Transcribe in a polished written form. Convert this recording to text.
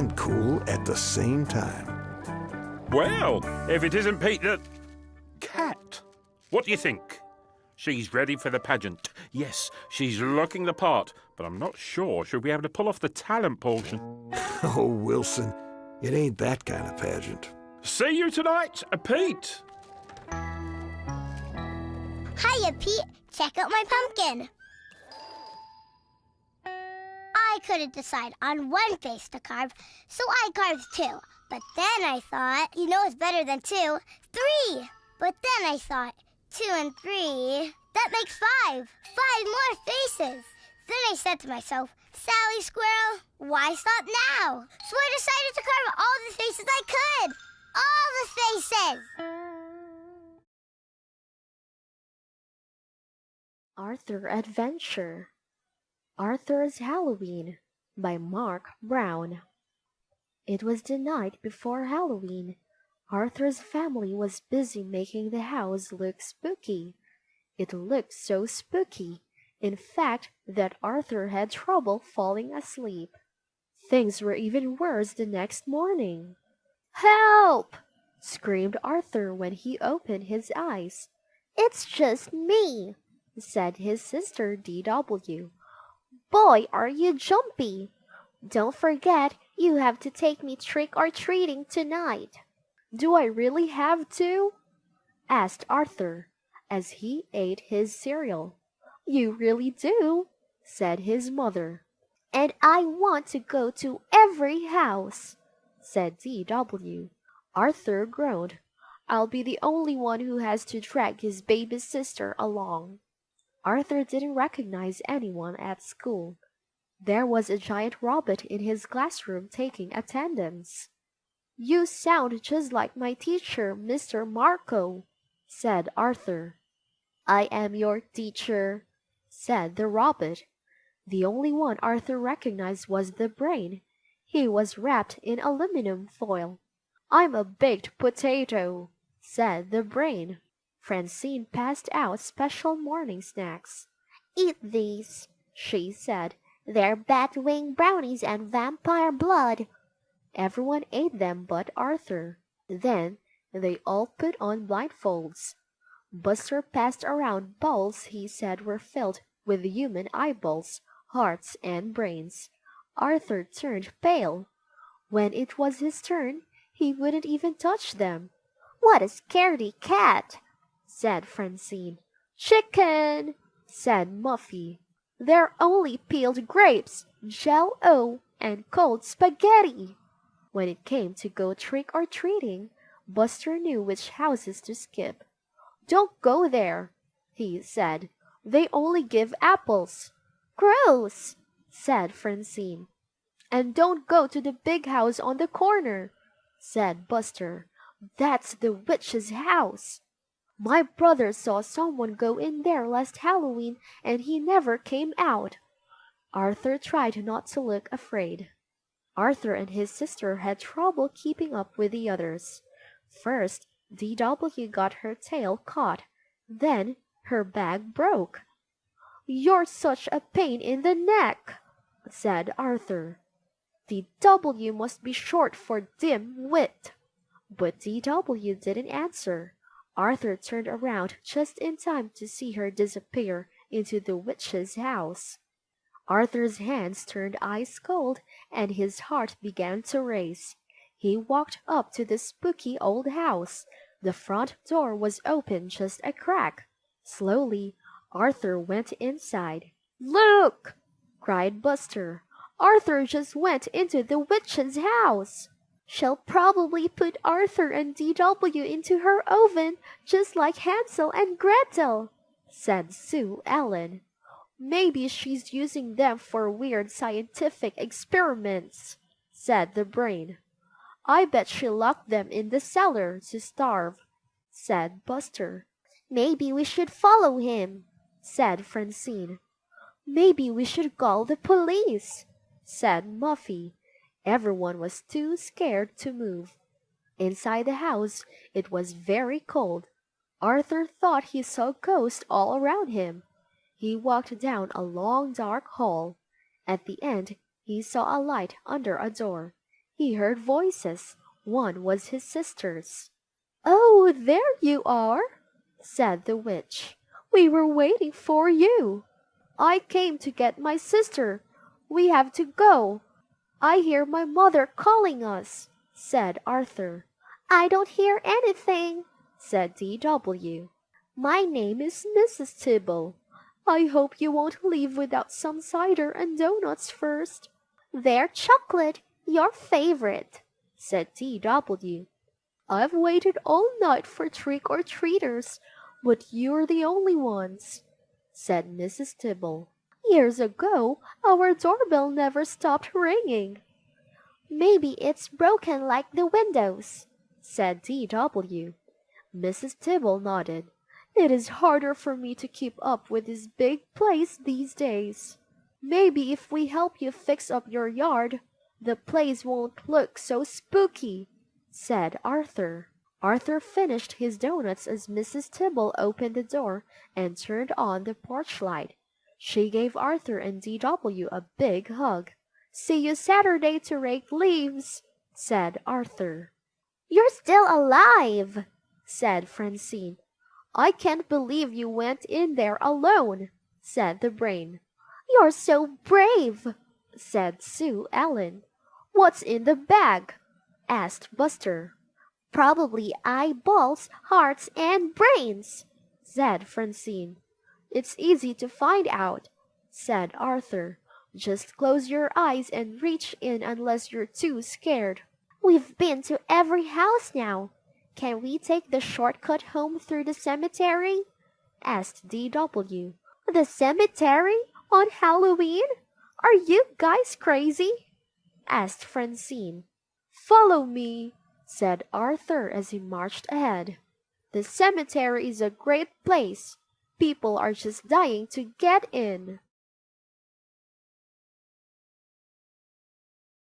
and cool at the same time. Well, if it isn't Pete the Cat. What do you think? She's ready for the pageant. Yes, she's looking the part, but I'm not sure she'll be able to pull off the talent portion. Oh, Wilson, it ain't that kind of pageant. See you tonight, Pete. Hiya, Pete. Check out my pumpkin. I couldn't decide on one face to carve, so I carved two. But then I thought, you know what's better than two? 3! But then I thought, 2 and 3, that makes 5. 5 more faces. Then I said to myself, Sally Squirrel, why stop now? So I decided to carve all the faces I could. All the faces! Arthur Adventure. Arthur's Halloween by Mark Brown. It was the night before Halloween. Arthur's family was busy making the house look spooky. It looked so spooky, in fact, that Arthur had trouble falling asleep. Things were even worse the next morning. "Help!" screamed Arthur when he opened his eyes. "It's just me," said his sister D.W. "Boy, are you jumpy! Don't forget, you have to take me trick-or-treating tonight." "Do I really have to?" asked Arthur, as he ate his cereal. "You really do," said his mother. "And I want to go to every house," said D.W. Arthur groaned. "I'll be the only one who has to drag his baby sister along." Arthur didn't recognize anyone at school. There was a giant rabbit in his classroom taking attendance. "You sound just like my teacher, Mr. Marco," said Arthur. "I am your teacher," said the rabbit. The only one Arthur recognized was the brain. He was wrapped in aluminum foil. "I'm a baked potato," said the brain. Francine passed out special morning snacks. "Eat these," she said. "They're bat-wing brownies and vampire blood." Everyone ate them but Arthur. Then they all put on blindfolds. Buster passed around bowls he said were filled with human eyeballs, hearts, and brains. Arthur turned pale. When it was his turn, he wouldn't even touch them. "What a scaredy cat!" said Francine. "Chicken!" said Muffy. "They're only peeled grapes, Jell-O, and cold spaghetti." When it came to go trick-or-treating, Buster knew which houses to skip. "Don't go there," he said. "They only give apples." "Gross!" said Francine. "And don't go to the big house on the corner," said Buster. "That's the witch's house. My brother saw someone go in there last Halloween and he never came out." Arthur tried not to look afraid. Arthur and his sister had trouble keeping up with the others. First, D.W. got her tail caught. Then her bag broke. "You're such a pain in the neck," said Arthur. "D.W. must be short for dim-wit." But D.W. didn't answer. Arthur turned around just in time to see her disappear into the witch's house. Arthur's hands turned ice cold, and his heart began to race. He walked up to the spooky old house. The front door was open just a crack. Slowly, Arthur went inside. "Look!" cried Buster. "Arthur just went into the witch's house." "She'll probably put Arthur and D.W. into her oven, just like Hansel and Gretel," said Sue Ellen. "Maybe she's using them for weird scientific experiments," said the brain. "I bet she locked them in the cellar to starve," said Buster. "Maybe we should follow him," said Francine. "Maybe we should call the police," said Muffy. Everyone was too scared to move. Inside the house, it was very cold. Arthur thought he saw ghosts all around him. He walked down a long dark hall. At the end, he saw a light under a door. He heard voices. One was his sister's. "Oh, there you are," said the witch. "We were waiting for you." "I came to get my sister. We have to go. I hear my mother calling us," said Arthur. "I don't hear anything," said D.W. "My name is Mrs. Tibble. I hope you won't leave without some cider and donuts first." "They're chocolate, your favorite," said D.W. "I've waited all night for trick-or-treaters, but you're the only ones," said Mrs. Tibble. "Years ago, our doorbell never stopped ringing." "Maybe it's broken like the windows," said D.W. Mrs. Tibble nodded. "It is harder for me to keep up with this big place these days. Maybe if we help you fix up your yard, the place won't look so spooky," said Arthur. Arthur finished his donuts as Mrs. Tibble opened the door and turned on the porch light. She gave Arthur and D.W. a big hug. "See you Saturday to rake leaves," said Arthur. "You're still alive," said Francine. "I can't believe you went in there alone," said the brain. "You're so brave," said Sue Ellen. "What's in the bag?" asked Buster. "Probably eyeballs, hearts, and brains," said Francine. "It's easy to find out," said Arthur. "Just close your eyes and reach in unless you're too scared." "We've been to every house now. Can we take the shortcut home through the cemetery?" asked D.W. "The cemetery? On Halloween? Are you guys crazy?" asked Francine. "Follow me," said Arthur as he marched ahead. "The cemetery is a great place. People are just dying to get in."